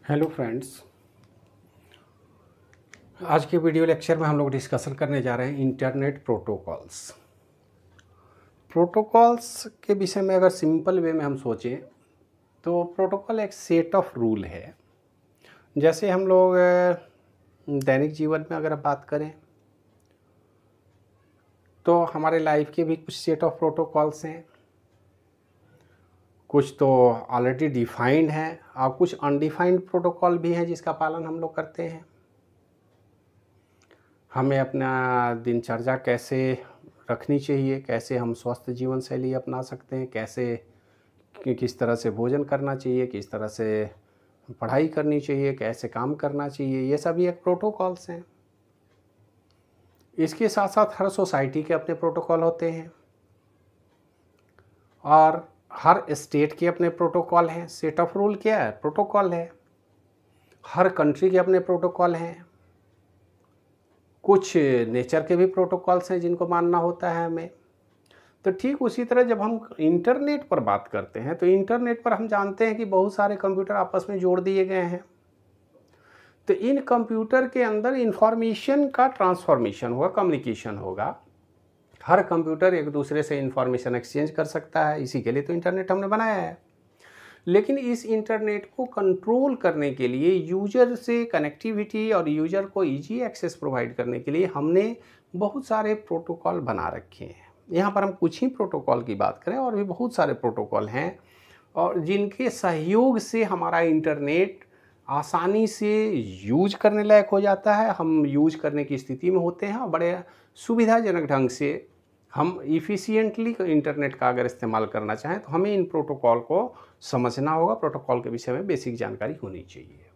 Hello friends, आज के video lecture में हम लोग डिस्कशन करने जा रहे हैं इंटरनेट प्रोटोकॉल्स। प्रोटोकॉल्स के विषय में अगर सिंपल वे में हम सोचें तो प्रोटोकॉल एक सेट ऑफ रूल है। जैसे हम लोग दैनिक जीवन में अगर बात करें तो हमारे लाइफ के भी कुछ सेट ऑफ प्रोटोकॉल्स हैं। कुछ तो ऑलरेडी डिफाइंड हैं और कुछ अनडिफाइंड प्रोटोकॉल भी हैं जिसका पालन हम लोग करते हैं। हमें अपना दिनचर्या कैसे रखनी चाहिए, कैसे हम स्वस्थ जीवन शैली अपना सकते हैं, कैसे किस तरह से भोजन करना चाहिए, किस तरह से पढ़ाई करनी चाहिए, कैसे काम करना चाहिए, ये सभी एक प्रोटोकॉल्स हैं। इसके साथ साथ हर सोसाइटी के अपने प्रोटोकॉल होते हैं और हर स्टेट के अपने प्रोटोकॉल हैं। सेट ऑफ रूल क्या है? प्रोटोकॉल है। हर कंट्री के अपने प्रोटोकॉल हैं। कुछ नेचर के भी प्रोटोकॉल्स हैं जिनको मानना होता है हमें। तो ठीक उसी तरह जब हम इंटरनेट पर बात करते हैं तो इंटरनेट पर हम जानते हैं कि बहुत सारे कंप्यूटर आपस में जोड़ दिए गए हैं। तो इन कंप्यूटर के अंदर इंफॉर्मेशन का ट्रांसफॉर्मेशन होगा, कम्युनिकेशन होगा। हर कंप्यूटर एक दूसरे से इंफॉर्मेशन एक्सचेंज कर सकता है, इसी के लिए तो इंटरनेट हमने बनाया है। लेकिन इस इंटरनेट को कंट्रोल करने के लिए, यूजर से कनेक्टिविटी और यूजर को इजी एक्सेस प्रोवाइड करने के लिए हमने बहुत सारे प्रोटोकॉल बना रखे हैं। यहाँ पर हम कुछ ही प्रोटोकॉल की बात करें, और भी बहुत सारे प्रोटोकॉल हैं और जिनके सहयोग से हमारा इंटरनेट आसानी से यूज करने लायक हो जाता है। हम यूज करने की स्थिति में होते हैं और बड़े सुविधाजनक ढंग से हम इफ़िशियंटली इंटरनेट का अगर इस्तेमाल करना चाहें तो हमें इन प्रोटोकॉल को समझना होगा। प्रोटोकॉल के विषय में बेसिक जानकारी होनी चाहिए।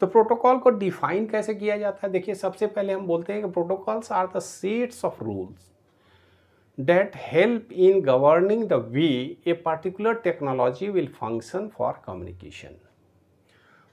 तो प्रोटोकॉल को डिफाइन कैसे किया जाता है? देखिए, सबसे पहले हम बोलते हैं कि protocols are the sets of rules that help in governing the way a particular technology will function for communication।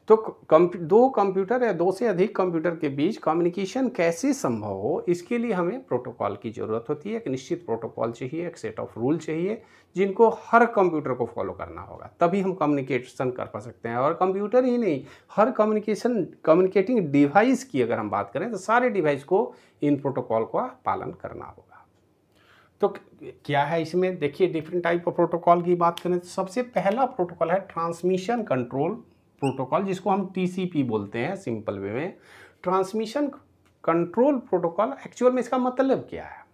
तो दो कंप्यूटर या दो से अधिक कंप्यूटर के बीच कम्युनिकेशन कैसे संभव हो, इसके लिए हमें प्रोटोकॉल की ज़रूरत होती है। एक निश्चित प्रोटोकॉल चाहिए, एक सेट ऑफ रूल चाहिए जिनको हर कंप्यूटर को फॉलो करना होगा, तभी हम कम्युनिकेशन कर पा सकते हैं। और कंप्यूटर ही नहीं, हर कम्युनिकेटिंग डिवाइस की अगर हम बात करें तो सारे डिवाइस को इन प्रोटोकॉल का पालन करना होगा। तो क्या है इसमें? देखिए, डिफरेंट टाइप ऑफ प्रोटोकॉल की बात करें तो सबसे पहला प्रोटोकॉल है ट्रांसमिशन कंट्रोल प्रोटोकॉल, जिसको हम टीसीपी बोलते हैं सिंपल वे में। ट्रांसमिशन कंट्रोल प्रोटोकॉल एक्चुअल में इसका मतलब क्या है?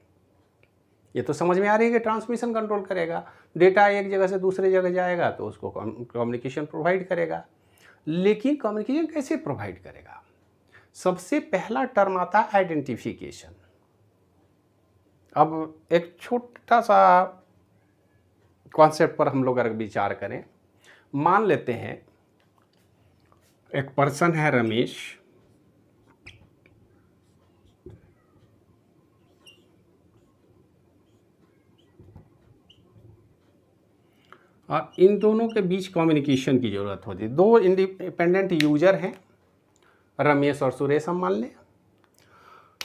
ये तो समझ में आ रही है कि ट्रांसमिशन कंट्रोल करेगा, डेटा एक जगह से दूसरे जगह जाएगा तो उसको कम्युनिकेशन प्रोवाइड करेगा। लेकिन कम्युनिकेशन कैसे प्रोवाइड करेगा? सबसे पहला टर्म आता है आइडेंटिफिकेशन। अब एक छोटा सा कॉन्सेप्ट पर हम लोग अगर विचार करें, मान लेते हैं एक पर्सन है रमेश, और इन दोनों के बीच कम्युनिकेशन की ज़रूरत होती है। दो इंडिपेंडेंट यूजर हैं, रमेश और सुरेश हम मान लें।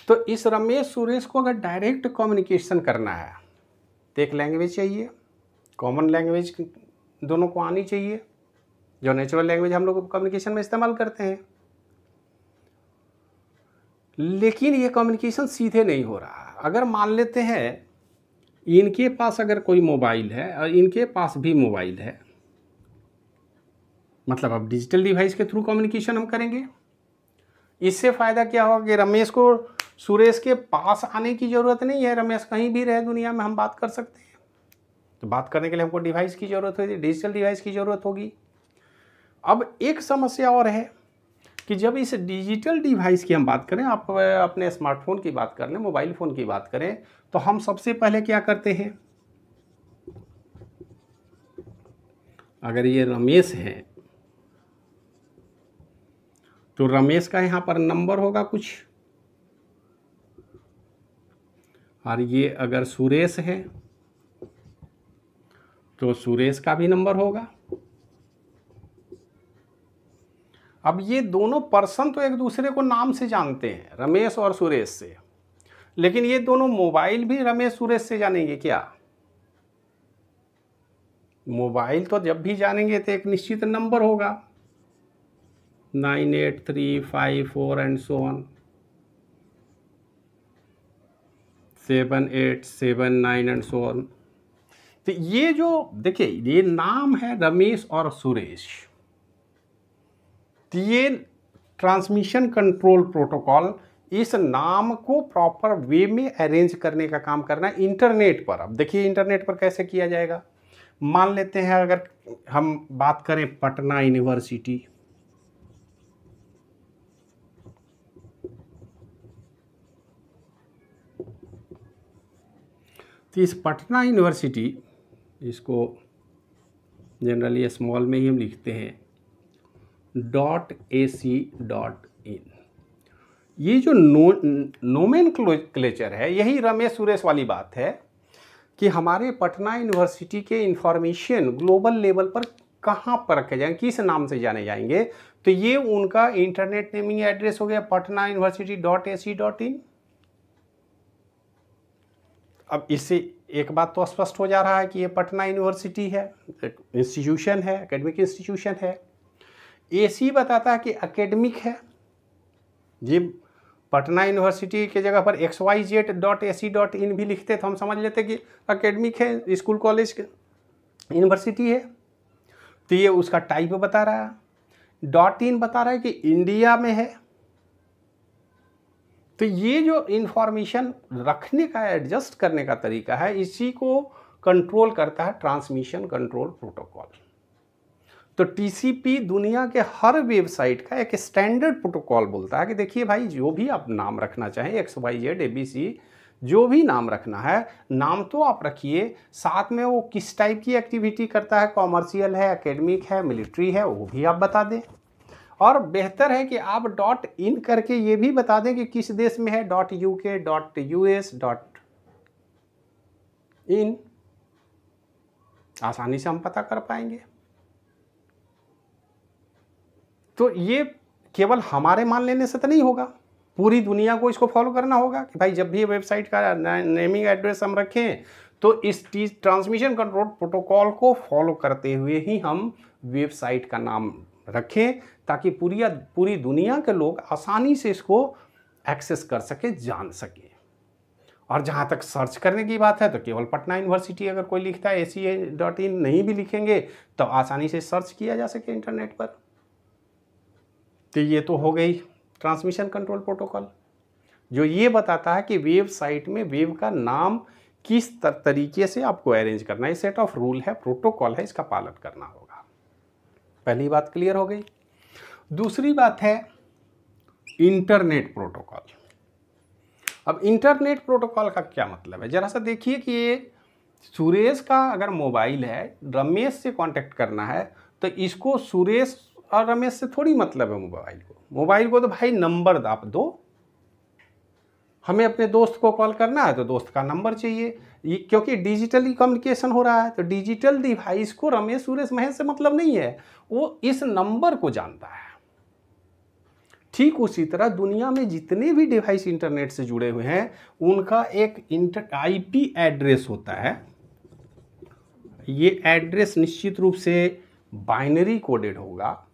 तो इस रमेश सुरेश को अगर डायरेक्ट कम्युनिकेशन करना है तो एक लैंग्वेज चाहिए, कॉमन लैंग्वेज दोनों को आनी चाहिए, जो नेचुरल लैंग्वेज हम लोग कम्युनिकेशन में इस्तेमाल करते हैं। लेकिन ये कम्युनिकेशन सीधे नहीं हो रहा। अगर मान लेते हैं इनके पास अगर कोई मोबाइल है और इनके पास भी मोबाइल है, मतलब अब डिजिटल डिवाइस के थ्रू कम्युनिकेशन हम करेंगे। इससे फ़ायदा क्या होगा कि रमेश को सुरेश के पास आने की ज़रूरत नहीं है। रमेश कहीं भी रहे दुनिया में, हम बात कर सकते हैं। तो बात करने के लिए हमको डिवाइस की ज़रूरत होगी, डिजिटल डिवाइस की ज़रूरत होगी। अब एक समस्या और है कि जब इस डिजिटल डिवाइस की हम बात करें, आप अपने स्मार्टफोन की बात कर लें, मोबाइल फ़ोन की बात करें, तो हम सबसे पहले क्या करते हैं? अगर ये रमेश है तो रमेश का यहाँ पर नंबर होगा कुछ, और ये अगर सुरेश है तो सुरेश का भी नंबर होगा। अब ये दोनों पर्सन तो एक दूसरे को नाम से जानते हैं, रमेश और सुरेश से, लेकिन ये दोनों मोबाइल भी रमेश सुरेश से जानेंगे क्या? मोबाइल तो जब भी जानेंगे तो एक निश्चित नंबर होगा। 98354 and so on, 7879 and so on. तो ये जो देखिए ये नाम है रमेश और सुरेश, तो ये ट्रांसमिशन कंट्रोल प्रोटोकॉल इस नाम को प्रॉपर वे में अरेंज करने का काम करना है इंटरनेट पर। अब देखिए इंटरनेट पर कैसे किया जाएगा। मान लेते हैं अगर हम बात करें पटना यूनिवर्सिटी, तो इस पटना यूनिवर्सिटी, इसको जनरली स्मॉल में ही हम लिखते हैं .ac.in, ये जो नोमेनक्लेचर है यही रमेश सुरेश वाली बात है कि हमारे पटना यूनिवर्सिटी के इंफॉर्मेशन ग्लोबल लेवल पर कहाँ पर रखे जाएंगे, किस नाम से जाने जाएंगे। तो ये उनका इंटरनेट नेमिंग एड्रेस हो गया पटना यूनिवर्सिटी .ac.in। अब इससे एक बात तो स्पष्ट हो जा रहा है कि ये पटना यूनिवर्सिटी है, इंस्टीट्यूशन है, एकेडमिक इंस्टीट्यूशन है। AC बताता है कि एकेडमिक है। ये पटना यूनिवर्सिटी के जगह पर xyz.ac.in भी लिखते तो हम समझ लेते कि एकेडमिक है, स्कूल कॉलेज यूनिवर्सिटी है। तो ये उसका टाइप बता रहा है। .in बता रहा है कि इंडिया में है। तो ये जो इंफॉर्मेशन रखने का, एडजस्ट करने का तरीका है, इसी को कंट्रोल करता है ट्रांसमिशन कंट्रोल प्रोटोकॉल। तो TCP दुनिया के हर वेबसाइट का एक स्टैंडर्ड प्रोटोकॉल बोलता है कि देखिए भाई जो भी आप नाम रखना चाहें, XYZ ABC जो भी नाम रखना है, नाम तो आप रखिए, साथ में वो किस टाइप की एक्टिविटी करता है, कॉमर्शियल है, एकेडमिक है, मिलिट्री है, वो भी आप बता दें। और बेहतर है कि आप .in करके ये भी बता दें कि किस देश में है, .UK, .US, .in, आसानी से हम पता कर पाएंगे। तो ये केवल हमारे मान लेने से तो नहीं होगा, पूरी दुनिया को इसको फॉलो करना होगा कि भाई जब भी वेबसाइट का नेमिंग एड्रेस हम रखें तो इस ट्रांसमिशन कंट्रोल प्रोटोकॉल को फॉलो करते हुए ही हम वेबसाइट का नाम रखें, ताकि पूरी दुनिया के लोग आसानी से इसको एक्सेस कर सके, जान सके। और जहाँ तक सर्च करने की बात है तो केवल पटना यूनिवर्सिटी अगर कोई लिखता है .ac.in नहीं भी लिखेंगे तो आसानी से सर्च किया जा सके इंटरनेट पर। तो ये तो हो गई ट्रांसमिशन कंट्रोल प्रोटोकॉल, जो ये बताता है कि वेबसाइट में वेब का नाम किस तरीके से आपको अरेंज करना है। सेट ऑफ रूल है, प्रोटोकॉल है, इसका पालन करना होगा। पहली बात क्लियर हो गई। दूसरी बात है इंटरनेट प्रोटोकॉल। अब इंटरनेट प्रोटोकॉल का क्या मतलब है, जरा सा देखिए कि ये सुरेश का अगर मोबाइल है, रमेश से कांटेक्ट करना है, तो इसको सुरेश और रमेश से थोड़ी मतलब है। मोबाइल को तो भाई नंबर आप दो, हमें अपने दोस्त को कॉल करना है तो दोस्त का नंबर चाहिए, ये क्योंकि डिजिटली कम्युनिकेशन हो रहा है। तो डिजिटल डिवाइस को रमेश सुरेश महेश से मतलब नहीं है, वो इस नंबर को जानता है। ठीक उसी तरह दुनिया में जितने भी डिवाइस इंटरनेट से जुड़े हुए हैं उनका एक IP एड्रेस होता है। ये एड्रेस निश्चित रूप से बाइनरी कोडेड होगा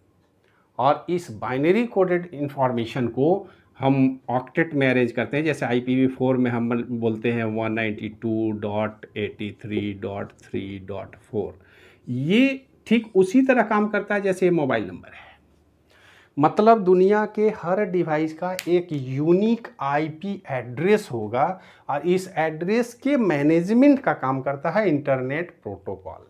और इस बाइनरी कोडेड इंफॉर्मेशन को हम ऑक्टेट में अरेंज करते हैं। जैसे IPv4 में हम बोलते हैं 192.83.3.4। ये ठीक उसी तरह काम करता है जैसे मोबाइल नंबर है। मतलब दुनिया के हर डिवाइस का एक यूनिक IP एड्रेस होगा और इस एड्रेस के मैनेजमेंट का काम करता है इंटरनेट प्रोटोकॉल।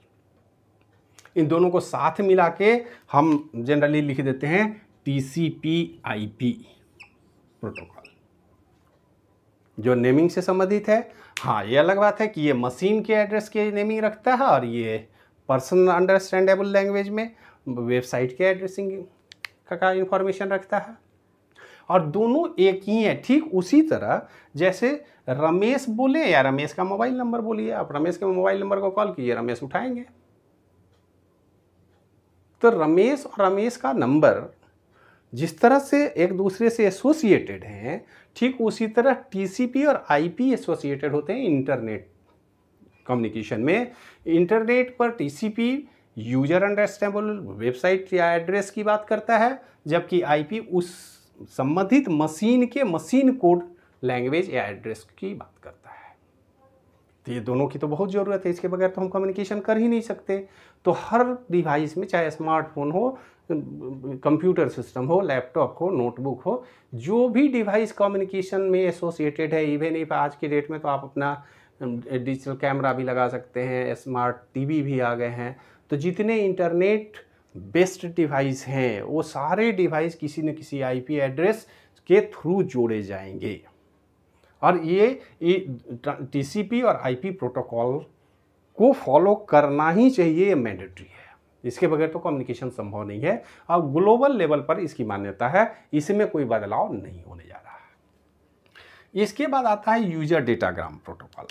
इन दोनों को साथ मिला के हम जनरली लिख देते हैं TCP/IP प्रोटोकॉल, जो नेमिंग से संबंधित है। हाँ, ये अलग बात है कि ये मशीन के एड्रेस के नेमिंग रखता है और ये पर्सन अंडरस्टैंडेबल लैंग्वेज में वेबसाइट के एड्रेसिंग का इंफॉर्मेशन रखता है। और दोनों एक ही है। ठीक उसी तरह जैसे रमेश बोले या रमेश का मोबाइल नंबर बोलिए, आप रमेश के मोबाइल नंबर को कॉल कीजिए, रमेश उठाएंगे। तो रमेश और रमेश का नंबर जिस तरह से एक दूसरे से एसोसिएटेड हैं, ठीक उसी तरह TCP और IP एसोसिएटेड होते हैं इंटरनेट कम्युनिकेशन में। इंटरनेट पर TCP यूजर अंडरस्टैंडेबल वेबसाइट या एड्रेस की बात करता है, जबकि आईपी उस संबंधित मशीन के मशीन कोड लैंग्वेज या एड्रेस की बात करता है। तो ये दोनों की तो बहुत ज़रूरत है, इसके बगैर तो हम कम्युनिकेशन कर ही नहीं सकते। तो हर डिवाइस में, चाहे स्मार्टफोन हो, कंप्यूटर सिस्टम हो, लैपटॉप हो, नोटबुक हो, जो भी डिवाइस कम्युनिकेशन में एसोसिएटेड है, इवन इफ आज की डेट में तो आप अपना डिजिटल कैमरा भी लगा सकते हैं, स्मार्ट टीवी भी आ गए हैं। तो जितने इंटरनेट बेस्ड डिवाइस हैं वो सारे डिवाइस किसी न किसी आईपी एड्रेस के थ्रू जोड़े जाएंगे। और ये टीसीपी और आईपी प्रोटोकॉल को फॉलो करना ही चाहिए, ये मैंडेटरी है। इसके बगैर तो कम्युनिकेशन संभव नहीं है। और ग्लोबल लेवल पर इसकी मान्यता है, इसमें कोई बदलाव नहीं होने जा रहा है। इसके बाद आता है यूजर डेटाग्राम प्रोटोकॉल।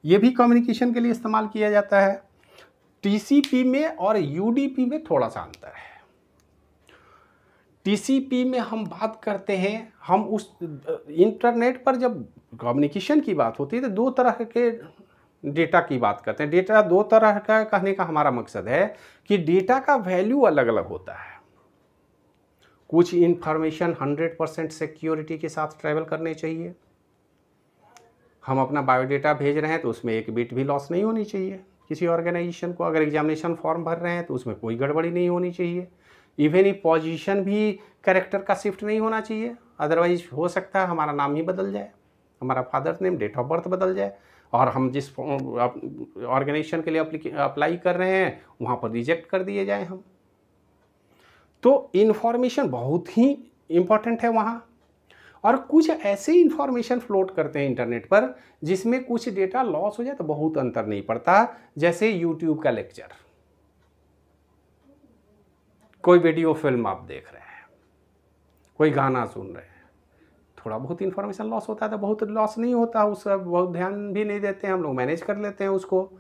ये भी कम्युनिकेशन के लिए इस्तेमाल किया जाता है। टीसीपी में और यूडीपी में थोड़ा सा अंतर है। टीसीपी में हम बात करते हैं, हम उस इंटरनेट पर जब कम्युनिकेशन की बात होती है तो दो तरह के डेटा की बात करते हैं। डेटा दो तरह का कहने का हमारा मकसद है कि डेटा का वैल्यू अलग अलग होता है। कुछ इंफॉर्मेशन 100% सिक्योरिटी के साथ ट्रैवल करने चाहिए। हम अपना बायोडेटा भेज रहे हैं तो उसमें एक बिट भी लॉस नहीं होनी चाहिए किसी ऑर्गेनाइजेशन को। अगर एग्जामिनेशन फॉर्म भर रहे हैं तो उसमें कोई गड़बड़ी नहीं होनी चाहिए। इवन ही पोजीशन भी कैरेक्टर का शिफ्ट नहीं होना चाहिए, अदरवाइज हो सकता है हमारा नाम ही बदल जाए, हमारा father's name, date of birth बदल जाए, और हम जिस ऑर्गेनाइजेशन के लिए अप्लाई कर रहे हैं वहाँ पर रिजेक्ट कर दिए जाए हम। तो इन्फॉर्मेशन बहुत ही इम्पॉर्टेंट है वहाँ। और कुछ ऐसे इन्फॉर्मेशन फ्लोट करते हैं इंटरनेट पर जिसमें कुछ डेटा लॉस हो जाए तो बहुत अंतर नहीं पड़ता, जैसे यूट्यूब का लेक्चर, कोई वीडियो फिल्म आप देख रहे हैं, कोई गाना सुन रहे हैं, थोड़ा बहुत इन्फॉर्मेशन लॉस होता है तो बहुत लॉस नहीं होता, उसका बहुत ध्यान भी नहीं देते हैं हम लोग, मैनेज कर लेते हैं उसको।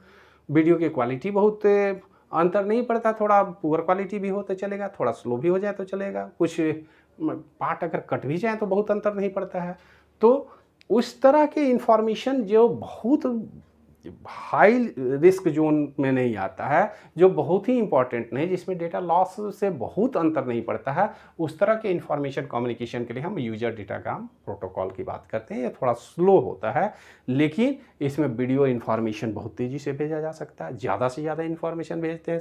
वीडियो की क्वालिटी बहुत अंतर नहीं पड़ता, थोड़ा पुअर क्वालिटी भी हो तो चलेगा, थोड़ा स्लो भी हो जाए तो चलेगा, कुछ पार्ट अगर कट भी जाए तो बहुत अंतर नहीं पड़ता है। तो उस तरह के इन्फॉर्मेशन जो बहुत हाई रिस्क जोन में नहीं आता है, जो बहुत ही इंपॉर्टेंट नहीं, जिसमें डेटा लॉस से बहुत अंतर नहीं पड़ता है, उस तरह के इंफॉर्मेशन कम्युनिकेशन के लिए हम यूजर डेटाग्राम प्रोटोकॉल की बात करते हैं। ये थोड़ा स्लो होता है, लेकिन इसमें वीडियो इन्फॉर्मेशन बहुत तेज़ी से भेजा जा सकता है, ज़्यादा से ज़्यादा इन्फॉर्मेशन भेजते हैं।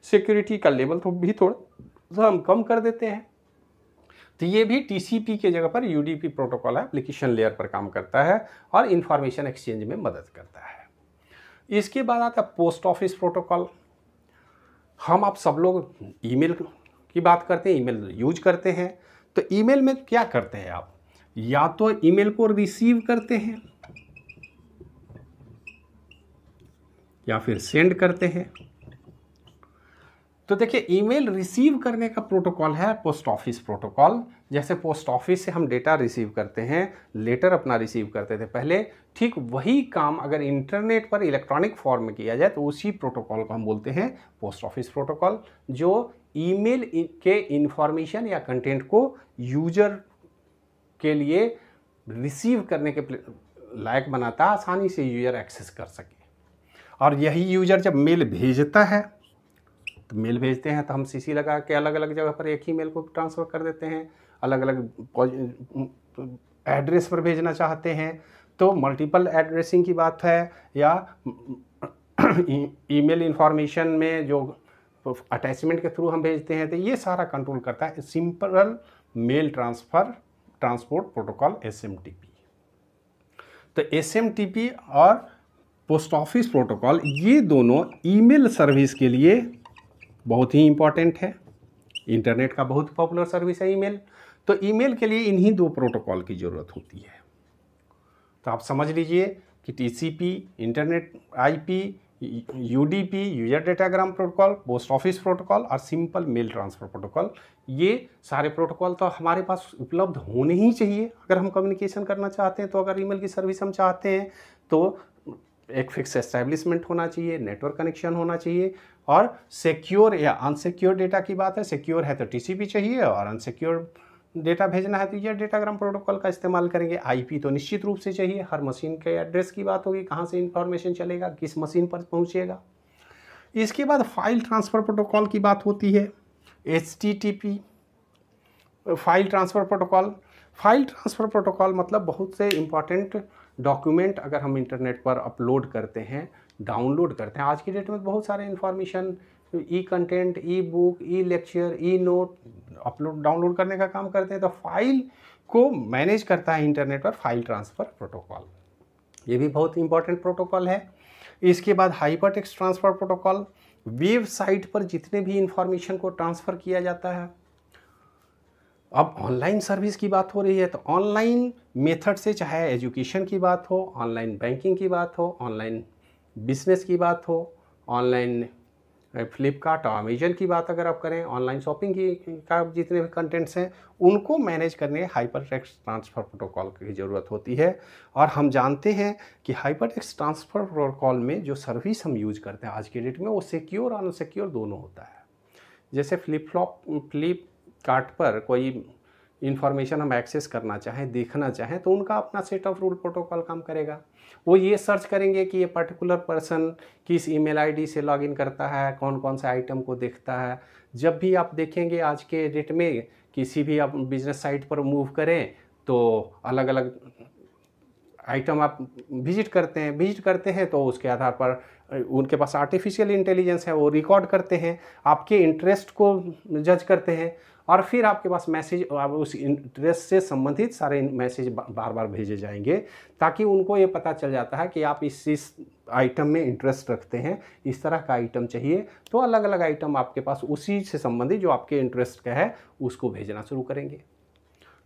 सिक्योरिटी का लेवल तो भी थोड़ा हम कम कर देते हैं। तो ये भी टीसीपी के जगह पर यूडीपी प्रोटोकॉल है, एप्लीकेशन लेयर पर काम करता है और इंफॉर्मेशन एक्सचेंज में मदद करता है। इसके बाद आता है पोस्ट ऑफिस प्रोटोकॉल। हम आप सब लोग ईमेल की बात करते हैं, ईमेल यूज करते हैं। तो ईमेल में क्या करते हैं आप, या तो ईमेल को रिसीव करते हैं या फिर सेंड करते हैं। तो देखिए, ईमेल रिसीव करने का प्रोटोकॉल है पोस्ट ऑफिस प्रोटोकॉल। जैसे पोस्ट ऑफिस से हम डेटा रिसीव करते हैं, लेटर अपना रिसीव करते थे पहले, ठीक वही काम अगर इंटरनेट पर इलेक्ट्रॉनिक फॉर्म में किया जाए तो उसी प्रोटोकॉल को हम बोलते हैं पोस्ट ऑफिस प्रोटोकॉल, जो ईमेल के इंफॉर्मेशन या कंटेंट को यूजर के लिए रिसीव करने के लायक बनाता है, आसानी से यूजर एक्सेस कर सके। और यही यूजर जब मेल भेजता है, तो मेल भेजते हैं तो हम सीसी लगा के अलग अलग जगह पर एक ही मेल को ट्रांसफ़र कर देते हैं। अलग अलग एड्रेस पर भेजना चाहते हैं तो मल्टीपल एड्रेसिंग की बात है, या ईमेल इंफॉर्मेशन में जो अटैचमेंट के थ्रू हम भेजते हैं, तो ये सारा कंट्रोल करता है simple mail transport protocol SMTP। तो SMTP और पोस्ट ऑफिस प्रोटोकॉल ये दोनों ईमेल सर्विस के लिए बहुत ही इम्पॉर्टेंट है। इंटरनेट का बहुत पॉपुलर सर्विस है ईमेल, तो ईमेल के लिए इन्हीं दो प्रोटोकॉल की ज़रूरत होती है। तो आप समझ लीजिए कि TCP internet IP, UDP user datagram protocol, post office protocol और सिंपल मेल ट्रांसफ़र प्रोटोकॉल, ये सारे प्रोटोकॉल तो हमारे पास उपलब्ध होने ही चाहिए अगर हम कम्युनिकेशन करना चाहते हैं। तो अगर ईमेल की सर्विस हम चाहते हैं तो एक फिक्स एस्टेब्लिशमेंट होना चाहिए, नेटवर्क कनेक्शन होना चाहिए, और सिक्योर या अनसिक्योर डेटा की बात है, सिक्योर है तो TCP चाहिए और अनसिक्योर डेटा भेजना है तो यूजर डेटाग्राम प्रोटोकॉल का इस्तेमाल करेंगे। IP तो निश्चित रूप से चाहिए, हर मशीन के एड्रेस की बात होगी, कहाँ से इंफॉर्मेशन चलेगा, किस मशीन पर पहुँचेगा। इसके बाद फाइल ट्रांसफ़र प्रोटोकॉल की बात होती है, HTTP file transfer protocol. File transfer protocol मतलब बहुत से इम्पॉर्टेंट डॉक्यूमेंट अगर हम इंटरनेट पर अपलोड करते हैं, डाउनलोड करते हैं, आज की डेट में बहुत सारे इन्फॉर्मेशन, ई कंटेंट, ई बुक, ई लेक्चर, ई नोट अपलोड डाउनलोड करने का काम करते हैं, तो फाइल को मैनेज करता है इंटरनेट पर फाइल ट्रांसफ़र प्रोटोकॉल। ये भी बहुत इंपॉर्टेंट प्रोटोकॉल है। इसके बाद हाइपरटेक्स्ट ट्रांसफ़र प्रोटोकॉल, वेबसाइट पर जितने भी इंफॉर्मेशन को ट्रांसफ़र किया जाता है। अब ऑनलाइन सर्विस की बात हो रही है, तो ऑनलाइन मेथड से, चाहे एजुकेशन की बात हो, ऑनलाइन बैंकिंग की बात हो, ऑनलाइन बिजनेस की बात हो, ऑनलाइन फ्लिपकार्ट और अमेजन की बात अगर आप करें, ऑनलाइन शॉपिंग की का जितने भी कंटेंट्स हैं उनको मैनेज करने हाइपरटेक्स्ट ट्रांसफ़र प्रोटोकॉल की ज़रूरत होती है। और हम जानते हैं कि हाइपरटेक्स्ट ट्रांसफ़र प्रोटोकॉल में जो सर्विस हम यूज करते हैं आज के डेट में, वो सिक्योर और अनसिक्योर दोनों होता है। जैसे फ्लिपकार्ट पर कोई इन्फॉर्मेशन हम एक्सेस करना चाहें, देखना चाहें, तो उनका अपना सेट ऑफ रूल प्रोटोकॉल काम करेगा। वो ये सर्च करेंगे कि ये पर्टिकुलर पर्सन किस ईमेल आईडी से लॉगिन करता है, कौन कौन से आइटम को देखता है। जब भी आप देखेंगे आज के डेट में किसी भी आप बिजनेस साइट पर मूव करें तो अलग अलग आइटम आप विजिट करते हैं तो उसके आधार पर उनके पास आर्टिफिशियल इंटेलिजेंस है, वो रिकॉर्ड करते हैं, आपके इंटरेस्ट को जज करते हैं और फिर आपके पास मैसेज, उस इंटरेस्ट से संबंधित सारे मैसेज बार बार भेजे जाएंगे, ताकि उनको ये पता चल जाता है कि आप इस आइटम में इंटरेस्ट रखते हैं, इस तरह का आइटम चाहिए, तो अलग अलग आइटम आपके पास उसी से संबंधित जो आपके इंटरेस्ट का है उसको भेजना शुरू करेंगे।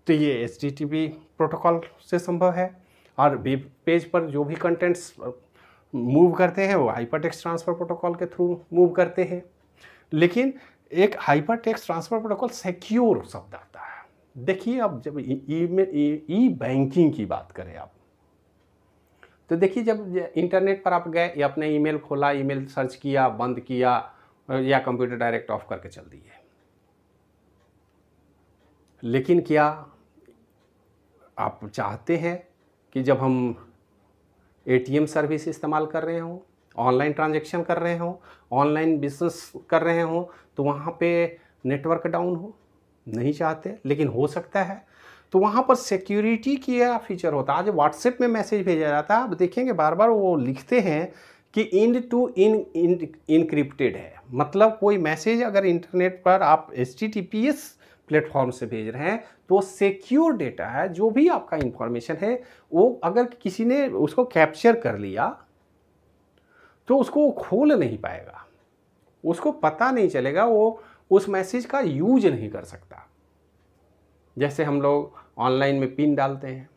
तो ये HTTP प्रोटोकॉल से संभव है। और वेब पेज पर जो भी कंटेंट्स मूव करते हैं वो हाइपरटेक्स्ट ट्रांसफ़र प्रोटोकॉल के थ्रू मूव करते हैं। लेकिन एक हाइपरटेक्स्ट ट्रांसफ़र प्रोटोकॉल सिक्योर शब्द आता है। देखिए, अब जब ई बैंकिंग की बात करें आप, तो देखिए जब इंटरनेट पर आप गए या अपने ईमेल खोला, ईमेल सर्च किया, बंद किया या कंप्यूटर डायरेक्ट ऑफ करके चल दिए, लेकिन क्या आप चाहते हैं कि जब हम ATM सर्विस इस्तेमाल कर रहे हों, ऑनलाइन ट्रांजैक्शन कर रहे हों, ऑनलाइन बिजनेस कर रहे हों, तो वहाँ पे नेटवर्क डाउन हो? नहीं चाहते, लेकिन हो सकता है। तो वहाँ पर सिक्योरिटी क्या फीचर होता है। आज व्हाट्सएप में मैसेज भेजा जाता है, आप देखेंगे बार बार वो लिखते हैं कि एंड टू एंड इनक्रिप्टेड है। मतलब कोई मैसेज अगर इंटरनेट पर आप HTTPS प्लेटफॉर्म से भेज रहे हैं तो सिक्योर डेटा है, जो भी आपका इंफॉर्मेशन है वो अगर किसी ने उसको कैप्चर कर लिया तो उसको वो खोल नहीं पाएगा, उसको पता नहीं चलेगा, वो उस मैसेज का यूज नहीं कर सकता। जैसे हम लोग ऑनलाइन में पिन डालते हैं,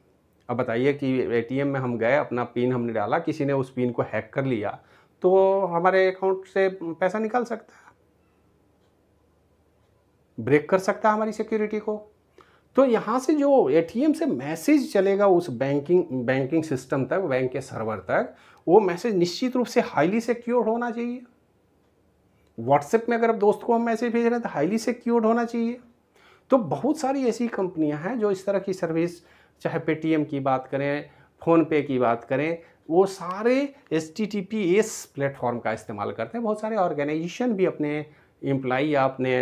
अब बताइए कि ATM में हम गए, अपना पिन हमने डाला, किसी ने उस पिन को हैक कर लिया तो हमारे अकाउंट से पैसा निकाल सकता है, ब्रेक कर सकता है हमारी सिक्योरिटी को। तो यहाँ से जो ATM से मैसेज चलेगा उस बैंकिंग सिस्टम तक, बैंक के सर्वर तक, वो मैसेज निश्चित रूप से हाईली सिक्योर होना चाहिए। व्हाट्सएप में अगर आप दोस्त को हम मैसेज भेज रहे हैं तो हाईली सिक्योर्ड होना चाहिए। तो बहुत सारी ऐसी कंपनियां हैं जो इस तरह की सर्विस, चाहे पेटीएम की बात करें, फ़ोनपे की बात करें, वो सारे HTTPS प्लेटफॉर्म का इस्तेमाल करते हैं। बहुत सारे ऑर्गेनाइजेशन भी अपने एम्प्लॉई या अपने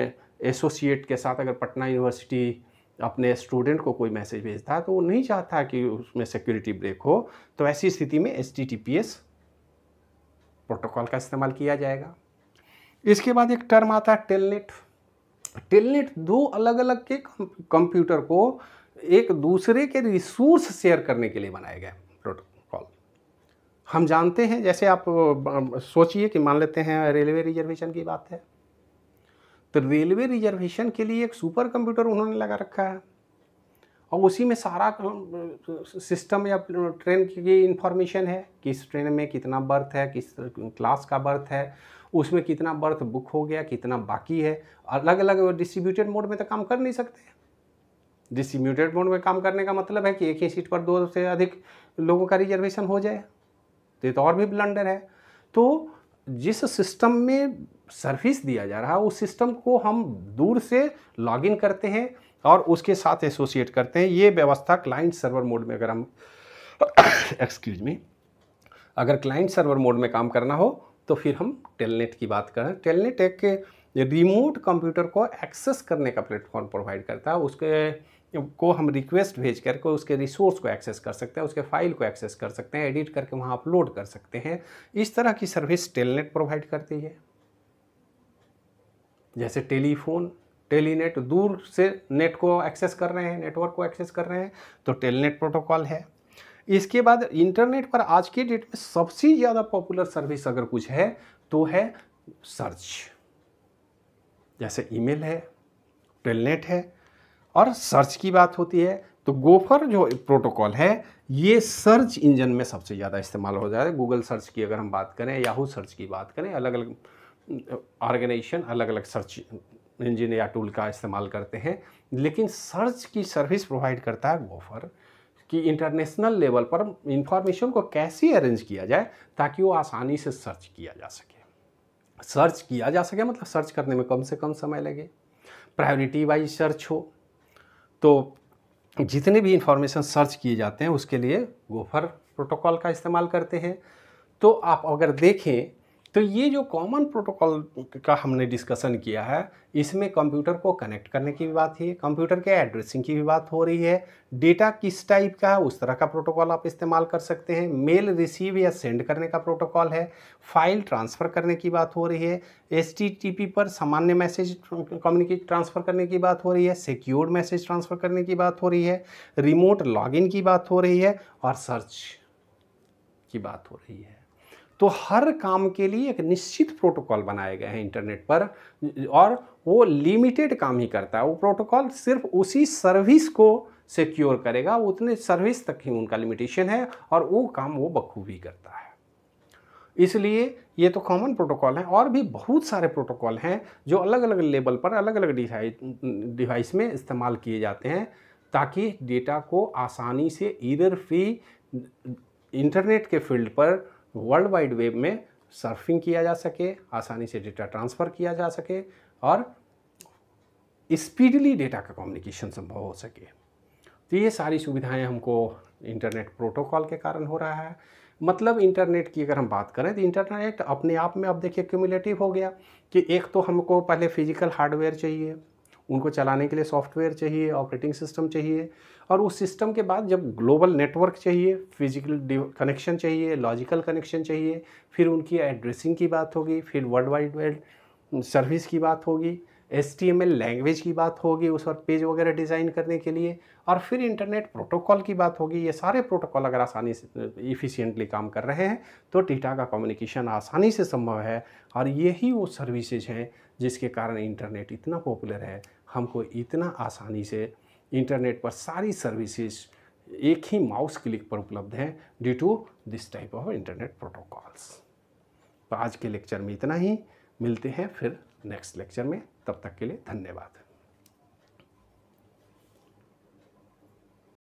एसोसिएट के साथ, अगर पटना यूनिवर्सिटी अपने स्टूडेंट को कोई मैसेज भेजता है तो वो नहीं चाहता कि उसमें सिक्योरिटी ब्रेक हो, तो ऐसी स्थिति में HTTPS प्रोटोकॉल का इस्तेमाल किया जाएगा। इसके बाद एक टर्म आता है टेलनेट। टेलनेट दो अलग अलग के कंप्यूटर को एक दूसरे के रिसोर्स शेयर करने के लिए बनाया गया प्रोटोकॉल। हम जानते हैं, जैसे आप सोचिए कि मान लेते हैं रेलवे रिजर्वेशन की बात है, तो रेलवे रिजर्वेशन के लिए एक सुपर कंप्यूटर उन्होंने लगा रखा है और उसी में सारा सिस्टम या ट्रेन की इंफॉर्मेशन है, किस ट्रेन में कितना बर्थ है, किस क्लास का बर्थ है, उसमें कितना बर्थ बुक हो गया, कितना बाकी है। अलग अलग डिस्ट्रीब्यूटेड मोड में तो काम कर नहीं सकते। डिस्ट्रीब्यूटेड मोड में काम करने का मतलब है कि एक ही सीट पर 2 से अधिक लोगों का रिजर्वेशन हो जाए, तो ये तो और भी ब्लंडर है। तो जिस सिस्टम में सर्विस दिया जा रहा है उस सिस्टम को हम दूर से लॉगिन करते हैं और उसके साथ एसोसिएट करते हैं। ये व्यवस्था क्लाइंट सर्वर मोड में अगर हम अगर क्लाइंट सर्वर मोड में काम करना हो तो फिर हम टेलनेट की बात करें। टेलनेट एक रिमोट कंप्यूटर को एक्सेस करने का प्लेटफॉर्म प्रोवाइड करता है। उसके को हम रिक्वेस्ट भेज करके उसके रिसोर्स को एक्सेस कर सकते हैं, उसके फाइल को एक्सेस कर सकते हैं, एडिट करके वहाँ अपलोड कर सकते हैं। इस तरह की सर्विस टेलनेट प्रोवाइड करती है। जैसे टेलीफोन, टेलीनेट, दूर से नेट को एक्सेस कर रहे हैं, नेटवर्क को एक्सेस कर रहे हैं, तो टेलनेट प्रोटोकॉल है। इसके बाद इंटरनेट पर आज के डेट में सबसे ज़्यादा पॉपुलर सर्विस अगर कुछ है तो है सर्च। जैसे ईमेल है, टेलनेट है, और सर्च की बात होती है तो गोफर जो प्रोटोकॉल है ये सर्च इंजन में सबसे ज़्यादा इस्तेमाल हो जाता है। गूगल सर्च की अगर हम बात करें, याहू सर्च की बात करें, अलग अलग ऑर्गेनाइजेशन अलग अलग सर्च इंजन या टूल का इस्तेमाल करते हैं, लेकिन सर्च की सर्विस प्रोवाइड करता है गोफर कि इंटरनेशनल लेवल पर इंफॉर्मेशन को कैसे अरेंज किया जाए ताकि वो आसानी से सर्च किया जा सके। सर्च किया जा सके मतलब सर्च करने में कम से कम समय लगे, प्रायोरिटी वाइज सर्च हो, तो जितने भी इंफॉर्मेशन सर्च किए जाते हैं उसके लिए गोफर प्रोटोकॉल का इस्तेमाल करते हैं। तो आप अगर देखें तो ये जो कॉमन प्रोटोकॉल का हमने डिस्कशन किया है, इसमें कंप्यूटर को कनेक्ट करने की भी बात है, कंप्यूटर के एड्रेसिंग की भी बात हो रही है, डेटा किस टाइप का है उस तरह का प्रोटोकॉल आप इस्तेमाल कर सकते हैं, मेल रिसीव या सेंड करने का प्रोटोकॉल है, फाइल ट्रांसफ़र करने की बात हो रही है, HTTP पर सामान्य मैसेज कम्युनिकेट ट्रांसफ़र करने की बात हो रही है, सिक्योर्ड मैसेज ट्रांसफ़र करने की बात हो रही है, रिमोट लॉगिन की बात हो रही है, और सर्च की बात हो रही है। तो हर काम के लिए एक निश्चित प्रोटोकॉल बनाए गए हैं इंटरनेट पर, और वो लिमिटेड काम ही करता है। वो प्रोटोकॉल सिर्फ उसी सर्विस को सिक्योर करेगा, उतने सर्विस तक ही उनका लिमिटेशन है, और वो काम वो बखूबी करता है। इसलिए ये तो कॉमन प्रोटोकॉल है, और भी बहुत सारे प्रोटोकॉल हैं जो अलग अलग लेवल पर अलग अलग डिवाइस में इस्तेमाल किए जाते हैं ताकि डेटा को आसानी से इधर भी इंटरनेट के फील्ड पर वर्ल्ड वाइड वेब में सर्फिंग किया जा सके, आसानी से डेटा ट्रांसफ़र किया जा सके, और स्पीडली डेटा का कम्युनिकेशन संभव हो सके। तो ये सारी सुविधाएं हमको इंटरनेट प्रोटोकॉल के कारण हो रहा है। मतलब इंटरनेट की अगर हम बात करें तो इंटरनेट अपने आप में अब देखिए क्यूमुलेटिव हो गया कि एक तो हमको पहले फिजिकल हार्डवेयर चाहिए, उनको चलाने के लिए सॉफ्टवेयर चाहिए, ऑपरेटिंग सिस्टम चाहिए, और उस सिस्टम के बाद जब ग्लोबल नेटवर्क चाहिए, फिजिकल कनेक्शन चाहिए, लॉजिकल कनेक्शन चाहिए, फिर उनकी एड्रेसिंग की बात होगी, फिर वर्ल्ड वाइड वेब सर्विस की बात होगी, HTML लैंग्वेज की बात होगी उस पर पेज वगैरह डिज़ाइन करने के लिए, और फिर इंटरनेट प्रोटोकॉल की बात होगी। ये सारे प्रोटोकॉल अगर आसानी से इफ़िशिएंटली काम कर रहे हैं तो डेटा का कम्युनिकेशन आसानी से संभव है, और यही वो सर्विसेज हैं जिसके कारण इंटरनेट इतना पॉपुलर है। हमको इतना आसानी से इंटरनेट पर सारी सर्विसेज एक ही माउस क्लिक पर उपलब्ध हैं due to this type of internet protocols. तो आज के लेक्चर में इतना ही, मिलते हैं फिर नेक्स्ट लेक्चर में, तब तक के लिए धन्यवाद।